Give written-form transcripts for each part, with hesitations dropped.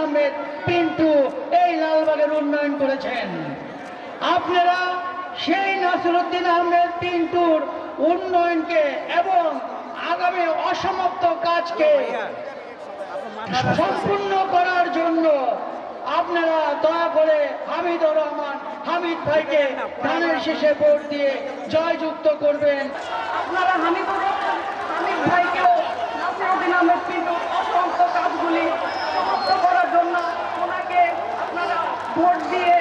আহমেদ পিন্টু এই লালবাগের উন্নয়ন করেছেন। আপনারা সেই নাসিরউদ্দিন আহমেদ পিন্টুর উন্নয়নকে এবং আগামী অসমাপ্ত কাজকে সম্পূর্ণ করার জন্য আপনারা দয়া করে হামিদুর রহমান হামিদ ভাইকে ধানের শীষে ভোট দিয়ে জয়যুক্ত করবেন। আপনারা হামিদুর রহমান হামিদ ভাইকেও নাসিরউদ্দিন আহমেদ পিন্টুর অসমাপ্ত কাজগুলি সমাপ্ত করার জন্য ওনাকে আপনারা ভোট দিয়ে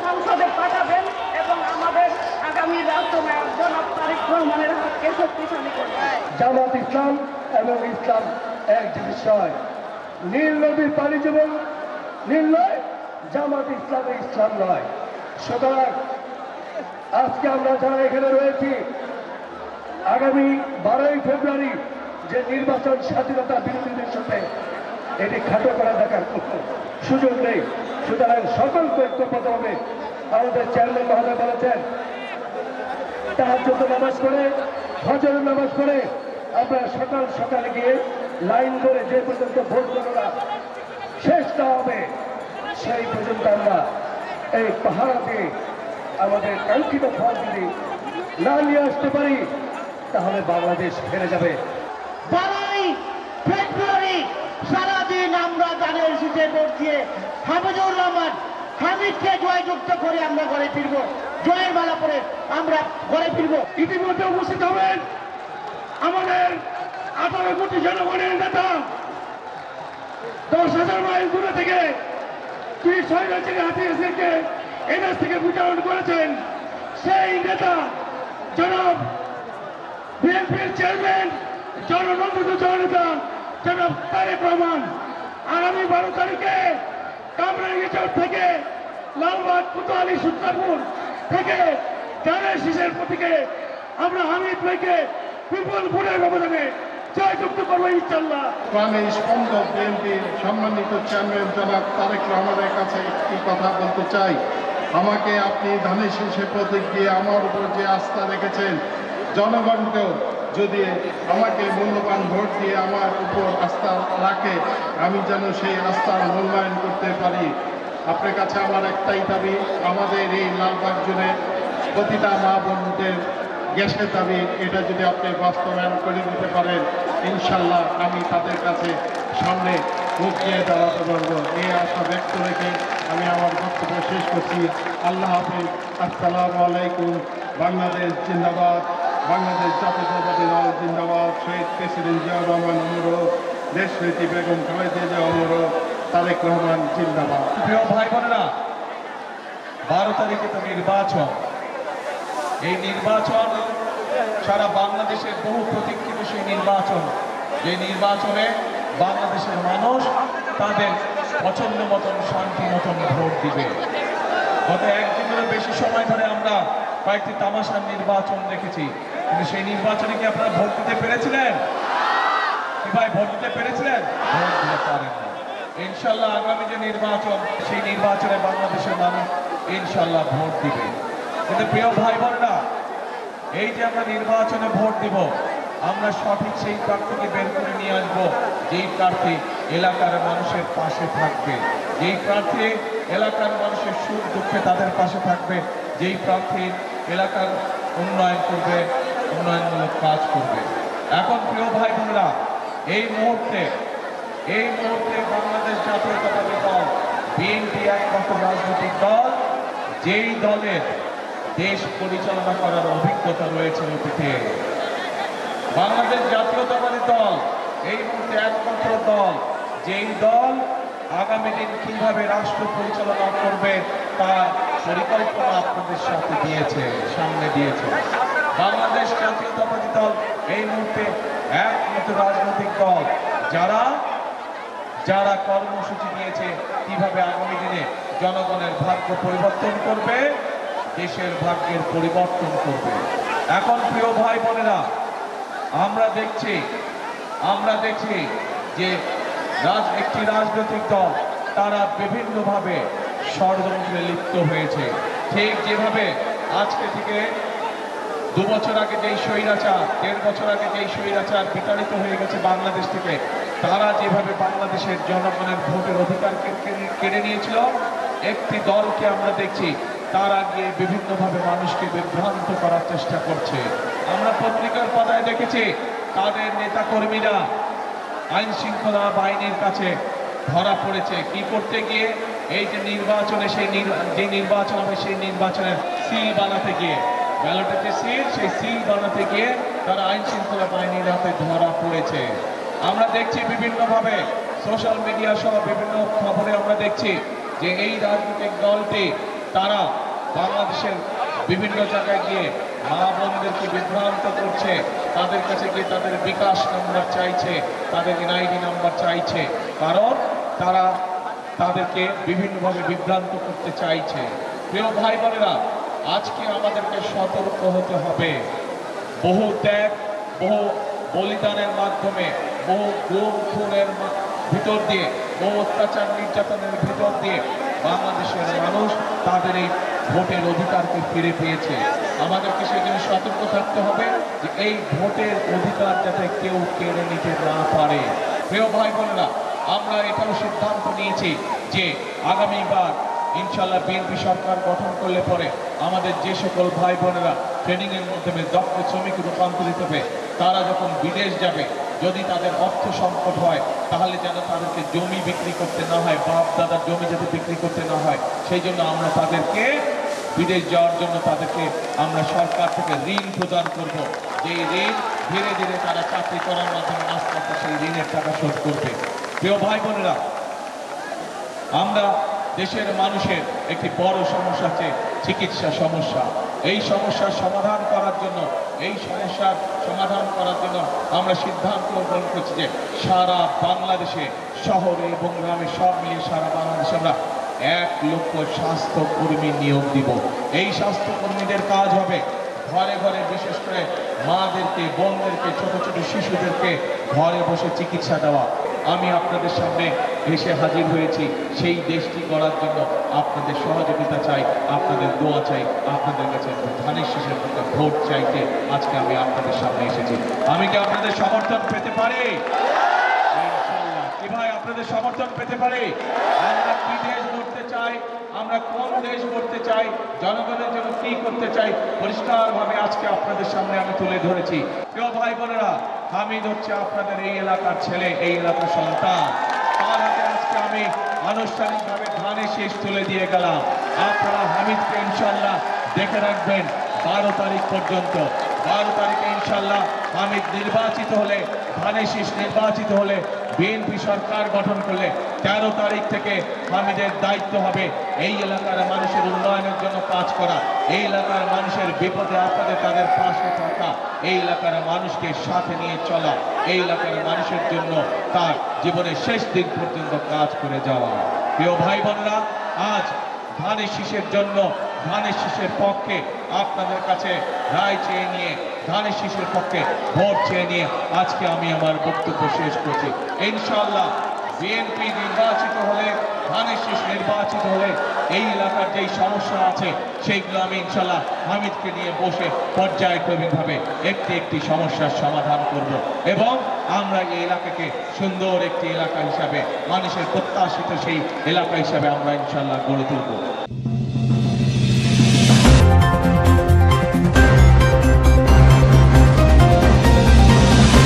সংসদে পাঠাবেন এবং আমাদের আগামী রাষ্ট্রনায়ক জনাব তারেক রহমানের হাতকে শক্তিশালী করবেন। জামাত ইসলাম এবং ইসলাম এক জিনিস নয়। নীল নদীর পানি যেমন নীল নয়, জামাত ইসলাম ইসলাম নয়। সুতরাং আজকে আমরা যারা এখানে রয়েছি, আগামী 12ই ফেব্রুয়ারি যে নির্বাচন স্বাধীনতা বিরোধীদের সাথে এটি খাটো করা দেখার কোনো সুযোগ নেই। সুতরাং সকলকে ঐক্যবদ্ধ হবে। আমাদের চেয়ারম্যান মহোদয় বলেছেন, তাহাজ্জুদ নামাজ পড়ে ফজরের নামাজ পড়ে আমরা সকাল সকালে গিয়ে লাইন করে যে পর্যন্ত ভোট গণনা শেষ না হবে সেই পর্যন্ত আমরা এই পাহারা দিয়ে আমাদের কাঙ্ক্ষিত ফল যদি না নিয়ে আসতে পারি তাহলে বাংলাদেশ হেরে যাবে। 12ই ফেব্রুয়ারি সারাদিন আমরা ধানের শীষে ভোট দিয়ে হামিদুর রহমান হামিদকে জয়যুক্ত করে আমরা ঘরে ফিরবো। জয়ের মালা পরে আমরা ঘরে ফিরবো। ইতিমধ্যে উপস্থিত হবেন আমাদের 18 কোটি জনগণের নেতা, 10,000 মাইল দূরে থেকে তিনি স্বৈরাচারী হাতিয়ারকে এদেশ থেকে বিতরণ করেছেন সেই নেতা জনাব বিএনপির চেয়ারম্যান জননন্দিত জননেতা জনাব তারেক রহমান। আগামী 12 তারিখে কামরাঙ্গীচর থেকে লালবাগ কোতোয়ালি সূত্রাপুর থেকে ধানের শীষের প্রতীকে আমরা হামিদ ভাইকে বিপুল ভোটের ব্যবধানে জয়যুক্ত করবো ইনশাল্লাহ। প্রাণে স্পন্দন বিএনপির সম্মানিত চেয়ারম্যান জনাব তারেক রহমানের কাছে একটি কথা বলতে চাই। আমাকে আপনি ধানের শীষে প্রতীক দিয়ে আমার উপর যে আস্থা রেখেছেন, জনগণকেও যদি আমাকে মূল্যবান ভোট দিয়ে আমার উপর আস্থা রাখে, আমি যেন সেই আস্থার মূল্যায়ন করতে পারি। আপনার কাছে আমার একটাই দাবি, আমাদের এই লালবাগ জুড়ে প্রতিটা মা বোনদের গ্যাসের দাবি, এটা যদি আপনি বাস্তবায়ন করে দিতে পারেন, ইনশাল্লাহ আমি তাদের কাছে সামনে মুখ দিয়ে দাঁড়াতে পারবো। এই আশা ব্যক্ত রেখে আমি আমার বক্তব্য শেষ করছি। আল্লাহ হাফিজ। আসসালামু আলাইকুম। বাংলাদেশ জিন্দাবাদ, বাংলাদেশ জাতীয়তাবাদী দল জিন্দাবাদ, শহীদ প্রেসিডেন্ট জিয়াউর রহমান অনুরোধ, দেশ নেত্রী বেগম খালেদা জিয়া অনুরোধ, তারেক রহমান জিন্দাবাদ। প্রিয় ভাই বোনেরা, 12 তারিখে তো নির্বাচন। এই নির্বাচন সারা বাংলাদেশের বহু প্রতীক্ষিত সেই নির্বাচন, যে নির্বাচনে বাংলাদেশের মানুষ তাদের পছন্দ মতন শান্তি মতন ভোট দিবে। গত একদিনেরও বেশি সময় ধরে আমরা কয়েকটি তামাশার নির্বাচন দেখেছি, কিন্তু সেই নির্বাচনে কি আপনারা ভোট দিতে পেরেছিলেন? কি ভাই, ভোট দিতে পেরেছিলেন? ভোট দিতে পারেন না। ইনশাল্লাহ আগামী যে নির্বাচন, সেই নির্বাচনে বাংলাদেশের মানুষ ইনশাল্লাহ ভোট দিবে। কিন্তু প্রিয় ভাই বোনেরা, এই যে আমরা নির্বাচনে ভোট দিব, আমরা সঠিক সেই প্রার্থীকে বের করে নিয়ে আসবো যেই প্রার্থী এলাকার মানুষের পাশে থাকবে, যেই প্রার্থী এলাকার মানুষের সুখ দুঃখে তাদের পাশে থাকবে, যেই প্রার্থী এলাকার উন্নয়ন করবে, উন্নয়নমূলক কাজ করবে। এখন প্রিয় ভাই বোনেরা, এই মুহূর্তে বাংলাদেশ জাতীয়তাবাদী দল বিএনপি একমাত্র রাজনৈতিক দল যেই দলের দেশ পরিচালনা করার অভিজ্ঞতা রয়েছে অতীতে। বাংলাদেশ জাতীয়তাবাদী দল এই মুহূর্তে একমাত্র দল যেই দল আগামী দিন কিভাবে রাষ্ট্র পরিচালনা করবে তার পরিকল্পনা আপনাদের সামনে দিয়েছে। বাংলাদেশ জাতীয়তাবাদী দল এই মুহূর্তে একমাত্র রাজনৈতিক দল যারা কর্মসূচি নিয়েছে কিভাবে আগামী দিনে জনগণের ভাগ্য পরিবর্তন করবে, দেশের ভাগ্যের পরিবর্তন করবে। এখন প্রিয় ভাই বোনেরা, আমরা দেখছি যে একটি রাজনৈতিক দল তারা বিভিন্নভাবে ষড়যন্ত্রে লিপ্ত হয়েছে। ঠিক যেভাবে আজকে থেকে 2 বছর আগে যেই স্বৈরাচার, 1.5 বছর আগে যেই স্বৈরাচার বিতাড়িত হয়ে গেছে বাংলাদেশ থেকে, তারা যেভাবে বাংলাদেশের জনগণের ভোটের অধিকারকে কেড়ে নিয়েছিল, একটি দলকে আমরা দেখছি তারা গিয়ে বিভিন্নভাবে মানুষকে বিভ্রান্ত করার চেষ্টা করছে। আমরা পত্রিকার পাতায় দেখেছি তাদের নেতাকর্মীরা আইন শৃঙ্খলা বাহিনীর কাছে ধরা পড়েছে কি করতে গিয়ে, এই যে নির্বাচনে যে নির্বাচন হবে সেই নির্বাচনের সিল বানাতে গিয়ে, ব্যালটের যে সিল, সেই সিল বানাতে গিয়ে তারা আইন শৃঙ্খলা বাহিনীর হাতে ধরা পড়েছে। আমরা দেখছি বিভিন্নভাবে সোশ্যাল মিডিয়া সহ বিভিন্ন খবরে আমরা দেখছি যে এই রাজনৈতিক দলটি তারা বাংলাদেশের বিভিন্ন জায়গায় গিয়ে মা বোনদেরকে বিভ্রান্ত করছে, তাদের কাছে গিয়ে তাদের বিকাশ নাম্বার চাইছে, তাদের এনআইডি নাম্বার চাইছে, কারণ তারা তাদেরকে বিভিন্নভাবে বিভ্রান্ত করতে চাইছে। প্রিয় ভাই বোনেরা, আজকে আমাদেরকে সতর্ক হতে হবে। বহু ত্যাগ, বহু বলিদানের মাধ্যমে, বহু গুম খুনের ভিতর দিয়ে, বহু অত্যাচার নির্যাতনের ভিতর দিয়ে বাংলাদেশের মানুষ তাদের এই ভোটের অধিকারকে ফিরে পেয়েছে। আমাদেরকে সেজন্য সতর্ক থাকতে হবে যে এই ভোটের অধিকার যাতে কেউ কেড়ে নিতে না পারে। প্রিয় ভাই বোনেরা, আমরা এটাও সিদ্ধান্ত নিয়েছি যে আগামীবার ইনশাল্লাহ বিএনপি সরকার গঠন করলে পরে আমাদের যে সকল ভাই বোনেরা ট্রেনিং এর মাধ্যমে দক্ষ শ্রমিক রূপান্তরিত হবে, তারা যখন বিদেশ যাবে, যদি তাদের অর্থ সংকট হয় তাহলে যেন তাদেরকে জমি বিক্রি করতে না হয়, বাপ দাদার জমি যাতে বিক্রি করতে না হয়, সেই জন্য আমরা তাদেরকে বিদেশ যাওয়ার জন্য তাদেরকে আমরা সরকার থেকে ঋণ প্রদান করব। যে ঋণ ধীরে ধীরে তারা চাকরি করার মাধ্যমে আস্তে আস্তে সেই ঋণের টাকা শোধ করবে। প্রিয় ভাই বোনেরা, আমরা দেশের মানুষের একটি বড় সমস্যা আছে চিকিৎসা সমস্যা। এই সমস্যার সমাধান করার জন্য আমরা সিদ্ধান্ত গ্রহণ করছি যে সারা বাংলাদেশে, শহরে এবং গ্রামে সব মিলিয়ে সারা বাংলাদেশে আমরা 1 লক্ষ স্বাস্থ্যকর্মী নিয়োগ দিব। এই স্বাস্থ্যকর্মীদের কাজ হবে ঘরে ঘরে, বিশেষ করে মাদেরকে, বোনদেরকে, ছোট ছোট শিশুদেরকে ঘরে বসে চিকিৎসা দেওয়া। আমি আপনাদের সামনে এসে হাজির হয়েছি সেই দেশটি গড়ার জন্য। আপনাদের সহযোগিতা চাই, আপনাদের দোয়া চাই, আপনাদের কাছে ধানের শীষের ভোট চাইতে আজকে আমি আপনাদের সামনে এসেছি। আমি কি আপনাদের সমর্থন পেতে পারি? ইনশাআল্লাহ। কি ভাই, আপনাদের সমর্থন পেতে পারি? আমরা কি দেশ গড়তে চাই, আমরা কোন দেশ গড়তে চাই, জনগণের জন্য কি করতে চাই, পরিষ্কারভাবে আজকে আপনাদের সামনে আমি তুলে ধরেছি। প্রিয় ভাই বোনেরা, হামিদ হচ্ছে আপনাদের এই এলাকার ছেলে, এই এলাকার সন্তান। তার হাতে আজকে আমি আনুষ্ঠানিকভাবে ধানের শীষ তুলে দিয়ে গেলাম। আপনারা হামিদকে ইনশাল্লাহ দেখে রাখবেন 12 তারিখ পর্যন্ত। 12 তারিখে ইনশাল্লাহ হামিদ নির্বাচিত হলে, ধানের শীষ নির্বাচিত হলে, বিএনপি সরকার গঠন করলে 13 তারিখ থেকে হামিদের দায়িত্ব হবে এই এলাকার মানুষের উন্নয়নের জন্য কাজ করা, এই এলাকার মানুষের বিপদে আপদে তাদের পাশে থাকা, এই এলাকার মানুষকে সাথে নিয়ে চলা, এই এলাকার মানুষের জন্য তার জীবনের শেষ দিন পর্যন্ত কাজ করে যাওয়া। প্রিয় ভাই বোনরা, আজ ধানের শীষের জন্য, ধানের শীষের পক্ষে আপনাদের কাছে রায় চেয়ে নিয়ে, ধানের শীষের পক্ষে ভোট চেয়ে নিয়ে আজকে আমি আমার বক্তব্য শেষ করছি। ইনশাআল্লাহ বিএনপি নির্বাচিত হলে, ধানের শীষ নির্বাচিত হলে এই এলাকার যেই সমস্যা আছে সেইগুলো আমি ইনশাআল্লাহ হামিদকে নিয়ে বসে পর্যায়ক্রমিকভাবে একটি একটি সমস্যার সমাধান করব এবং আমরা এই এলাকাকে সুন্দর একটি এলাকা হিসাবে, মানুষের প্রত্যাশিত সেই এলাকা হিসাবে আমরা ইনশাআল্লাহ গড়ে তুলব।